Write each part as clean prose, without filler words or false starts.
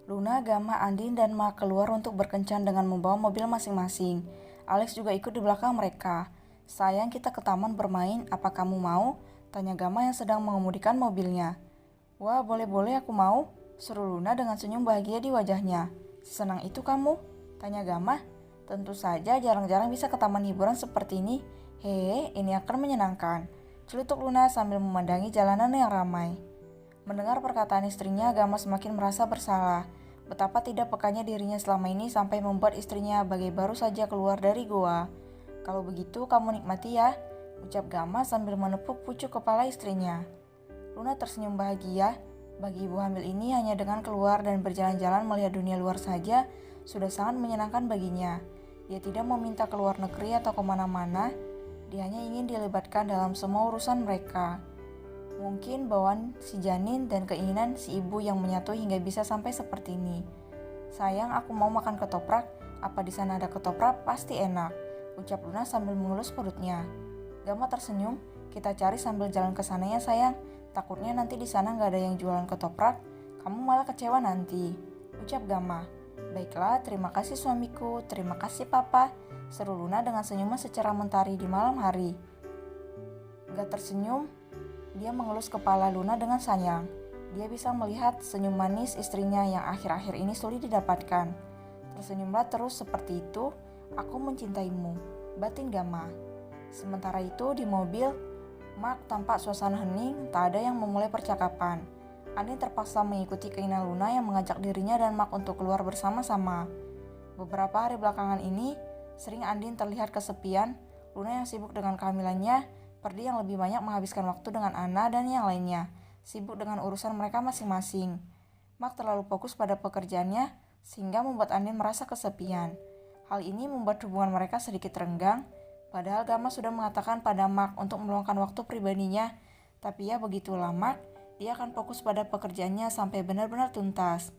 Luna, Gama, Andin, dan Ma keluar untuk berkencan dengan membawa mobil masing-masing. Alex juga ikut di belakang mereka. Sayang, kita ke taman bermain, apa kamu mau? Tanya Gama yang sedang mengemudikan mobilnya. Wah, boleh-boleh aku mau, seru Luna dengan senyum bahagia di wajahnya. Senang itu kamu? Tanya Gama. Tentu saja, jarang-jarang bisa ke taman hiburan seperti ini. Hehe, ini akan menyenangkan. Celutuk Luna sambil memandangi jalanan yang ramai. Mendengar perkataan istrinya, Gama semakin merasa bersalah. Betapa tidak pekanya dirinya selama ini sampai membuat istrinya bagai baru saja keluar dari goa. Kalau begitu kamu nikmati ya, ucap Gama sambil menepuk pucuk kepala istrinya. Luna tersenyum bahagia. Bagi ibu hamil ini hanya dengan keluar dan berjalan-jalan melihat dunia luar saja sudah sangat menyenangkan baginya. Dia tidak meminta keluar negeri atau kemana-mana, dia hanya ingin dilibatkan dalam semua urusan mereka. Mungkin bawaan si janin dan keinginan si ibu yang menyatu hingga bisa sampai seperti ini. Sayang, aku mau makan ketoprak. Apa di sana ada ketoprak? Pasti enak, ucap Luna sambil mengelus perutnya. Gama tersenyum. Kita cari sambil jalan ke sana ya sayang. Takutnya nanti di sana nggak ada yang jualan ketoprak. Kamu malah kecewa nanti, ucap Gama. Baiklah, terima kasih suamiku. Terima kasih papa, seru Luna dengan senyuman secara mentari di malam hari. Gak tersenyum, dia mengelus kepala Luna dengan sayang. Dia bisa melihat senyum manis istrinya yang akhir-akhir ini sulit didapatkan. Tersenyumlah terus seperti itu, aku mencintaimu, batin Gama. Sementara itu di mobil, Mark tampak suasana hening, tak ada yang memulai percakapan. Andin terpaksa mengikuti keinginan Luna yang mengajak dirinya dan Mark untuk keluar bersama-sama. Beberapa hari belakangan ini, sering Andin terlihat kesepian. Luna yang sibuk dengan kehamilannya, Perdi yang lebih banyak menghabiskan waktu dengan Anna dan yang lainnya, sibuk dengan urusan mereka masing-masing. Mark terlalu fokus pada pekerjaannya, sehingga membuat Andin merasa kesepian. Hal ini membuat hubungan mereka sedikit renggang, padahal Gama sudah mengatakan pada Mark untuk meluangkan waktu pribadinya. Tapi ya begitulah Mark, dia akan fokus pada pekerjaannya sampai benar-benar tuntas.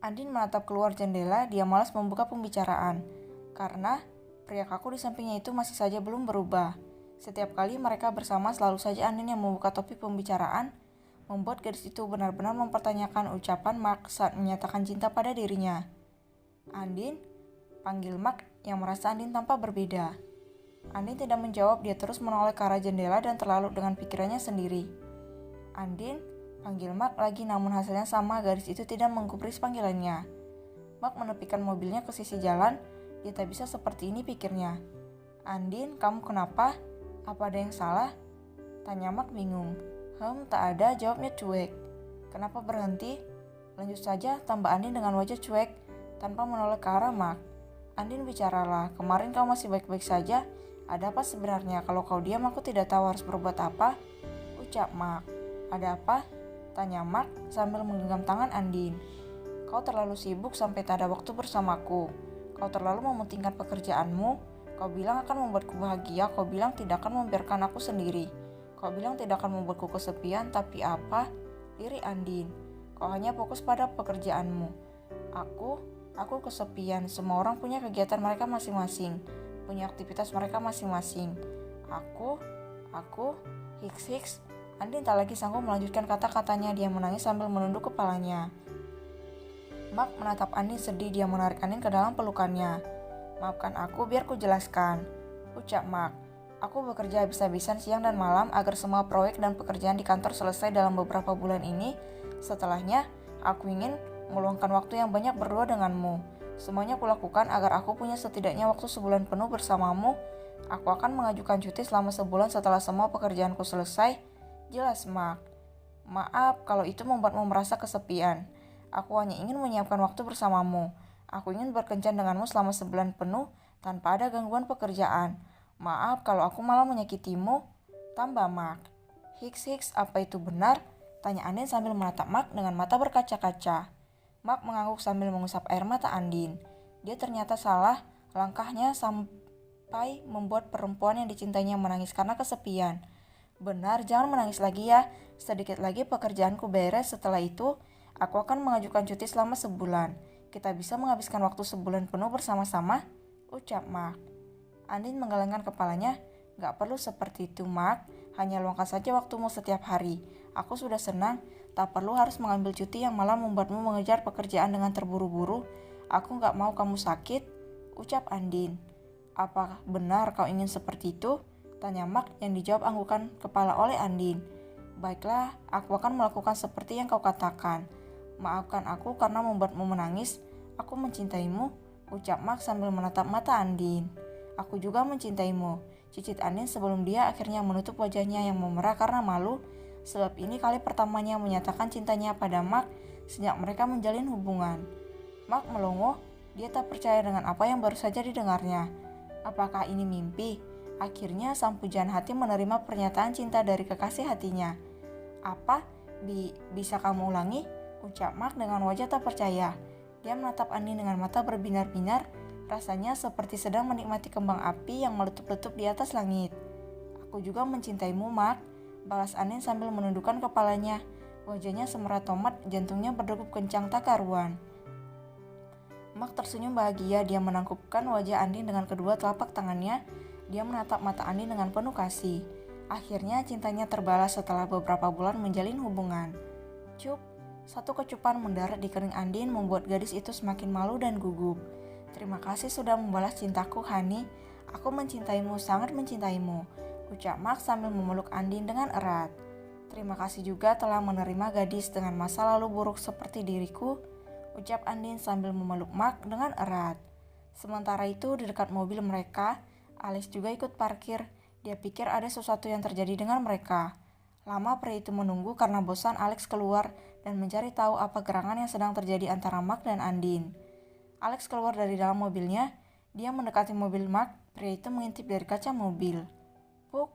Andin menatap keluar jendela, dia malas membuka pembicaraan. Karena pria kaku di sampingnya itu masih saja belum berubah. Setiap kali mereka bersama selalu saja Andin yang membuka topik pembicaraan, membuat gadis itu benar-benar mempertanyakan ucapan Mark saat menyatakan cinta pada dirinya. Andin, panggil Mark yang merasa Andin tampak berbeda. Andin tidak menjawab, dia terus menoleh ke arah jendela dan terlalu dengan pikirannya sendiri. Andin, panggil Mark lagi namun hasilnya sama, gadis itu tidak menggubris panggilannya. Mark menepikan mobilnya ke sisi jalan, dia tak bisa seperti ini pikirnya. Andin, kamu kenapa? Apa ada yang salah? Tanya Mark bingung. Tak ada, jawabnya cuek. Kenapa berhenti? Lanjut saja, tambah Andin dengan wajah cuek, tanpa menoleh ke arah Mark. Andin bicaralah, kemarin kau masih baik-baik saja. Ada apa sebenarnya? Kalau kau diam aku tidak tahu harus berbuat apa, ucap Mark. Ada apa? Tanya Mark sambil menggenggam tangan Andin. Kau terlalu sibuk sampai tak ada waktu bersamaku. Kau terlalu mementingkan pekerjaanmu. Kau bilang akan membuatku bahagia, kau bilang tidak akan membiarkan aku sendiri. Kau bilang tidak akan membuatku kesepian, tapi apa? Lirik Andin. Kau hanya fokus pada pekerjaanmu. Aku kesepian. Semua orang punya kegiatan mereka masing-masing, punya aktivitas mereka masing-masing. Aku, hiks. Andin tak lagi sanggup melanjutkan kata-katanya, dia menangis sambil menunduk kepalanya. Mark menatap Andin sedih, dia menarik Andin ke dalam pelukannya. Maafkan aku, biar ku jelaskan, ucap Mark. Aku bekerja habis-habisan siang dan malam agar semua proyek dan pekerjaan di kantor selesai dalam beberapa bulan ini. Setelahnya, aku ingin meluangkan waktu yang banyak berdua denganmu. Semuanya kulakukan agar aku punya setidaknya waktu sebulan penuh bersamamu. Aku akan mengajukan cuti selama sebulan setelah semua pekerjaanku selesai. Jelas, Mark. Maaf kalau itu membuatmu merasa kesepian. Aku hanya ingin menyiapkan waktu bersamamu. Aku ingin berkencan denganmu selama sebulan penuh tanpa ada gangguan pekerjaan. Maaf kalau aku malah menyakitimu, tambah Mark. Hiks, apa itu benar? Tanya Andin sambil menatap Mark dengan mata berkaca-kaca. Mark mengangguk sambil mengusap air mata Andin. Dia ternyata salah, langkahnya sampai membuat perempuan yang dicintainya menangis karena kesepian. Benar, jangan menangis lagi ya. Sedikit lagi pekerjaanku beres, setelah itu aku akan mengajukan cuti selama sebulan. Kita bisa menghabiskan waktu sebulan penuh bersama-sama, ucap Mark. Andin menggelengkan kepalanya. Gak perlu seperti itu, Mark. Hanya luangkan saja waktumu setiap hari. Aku sudah senang, tak perlu harus mengambil cuti yang malah membuatmu mengejar pekerjaan dengan terburu-buru. Aku gak mau kamu sakit, ucap Andin. Apa benar kau ingin seperti itu? Tanya Mark yang dijawab anggukan kepala oleh Andin. Baiklah, aku akan melakukan seperti yang kau katakan. Maafkan aku karena membuatmu menangis. Aku mencintaimu, ucap Mark sambil menatap mata Andin. Aku juga mencintaimu, cicit Andin sebelum dia akhirnya menutup wajahnya yang memerah karena malu, sebab ini kali pertamanya menyatakan cintanya pada Mark sejak mereka menjalin hubungan. Mark melongo, dia tak percaya dengan apa yang baru saja didengarnya. Apakah ini mimpi? Akhirnya sang pujaan hati menerima pernyataan cinta dari kekasih hatinya. Apa? Bisa kamu ulangi? Ucap Mark dengan wajah tak percaya. Dia menatap Andin dengan mata berbinar-binar, rasanya seperti sedang menikmati kembang api yang meletup-letup di atas langit. Aku juga mencintaimu, Mark, balas Andin sambil menundukkan kepalanya. Wajahnya semerah tomat, jantungnya berdegup kencang tak karuan. Mark tersenyum bahagia, dia menangkupkan wajah Andin dengan kedua telapak tangannya. Dia menatap mata Andin dengan penuh kasih. Akhirnya cintanya terbalas setelah beberapa bulan menjalin hubungan. Cup, satu kecupan mendarat di kering Andin membuat gadis itu semakin malu dan gugup. Terima kasih sudah membalas cintaku, Hani. Aku mencintaimu, sangat mencintaimu, ucap Mark sambil memeluk Andin dengan erat. Terima kasih juga telah menerima gadis dengan masa lalu buruk seperti diriku, ucap Andin sambil memeluk Mark dengan erat. Sementara itu di dekat mobil mereka, Alex juga ikut parkir. Dia pikir ada sesuatu yang terjadi dengan mereka. Lama pria itu menunggu karena bosan Alex keluar dan mencari tahu apa gerangan yang sedang terjadi antara Mark dan Andin. Alex keluar dari dalam mobilnya. Dia mendekati mobil Mark. Pria itu mengintip dari kaca mobil. Puk,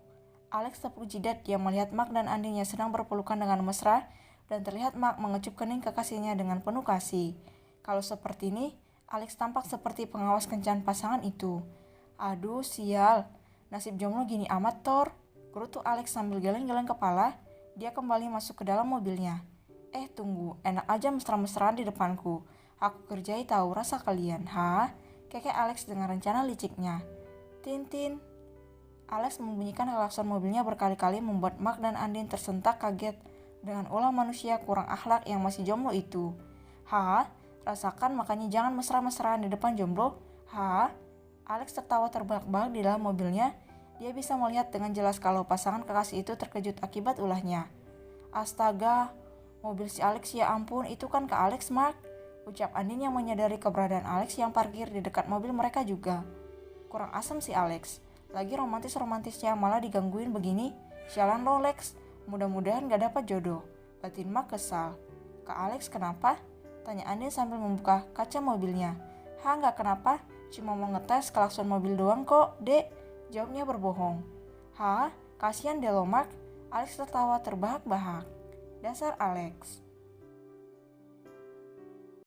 Alex tepuk jidat. Dia melihat Mark dan Andin yang sedang berpelukan dengan mesra, dan terlihat Mark mengecup kening kekasihnya dengan penuh kasih. Kalau seperti ini, Alex tampak seperti pengawas kencan pasangan itu. Aduh, sial. Nasib jomblo gini amat, Thor. Gerutu Alex sambil geleng-geleng kepala. Dia kembali masuk ke dalam mobilnya. Tunggu, enak aja mesra-mesraan di depanku. Aku kerjai tahu rasa kalian, ha? Kekek Alex dengan rencana liciknya. Tintin. Alex membunyikan klakson mobilnya berkali-kali membuat Mark dan Andin tersentak kaget dengan ulah manusia kurang akhlak yang masih jomblo itu. Ha? Rasakan makanya jangan mesra-mesraan di depan jomblo, ha? Alex tertawa terbahak-bahak di dalam mobilnya. Dia bisa melihat dengan jelas kalau pasangan kekasih itu terkejut akibat ulahnya. Astaga, mobil si Alex, ya ampun, itu kan ke Alex, Mark, ucap Andin yang menyadari keberadaan Alex yang parkir di dekat mobil mereka juga. Kurang asem si Alex, lagi romantis-romantisnya malah digangguin begini. Sialan lo, Lex, mudah-mudahan gak dapat jodoh, batin Mark kesal. Kak Alex kenapa? Tanya Andin sambil membuka kaca mobilnya. Gak kenapa, cuma mau ngetes klakson mobil doang kok, dek, jawabnya berbohong. Kasihan deh lo, Mark, Alex tertawa terbahak-bahak. Dasar Alex.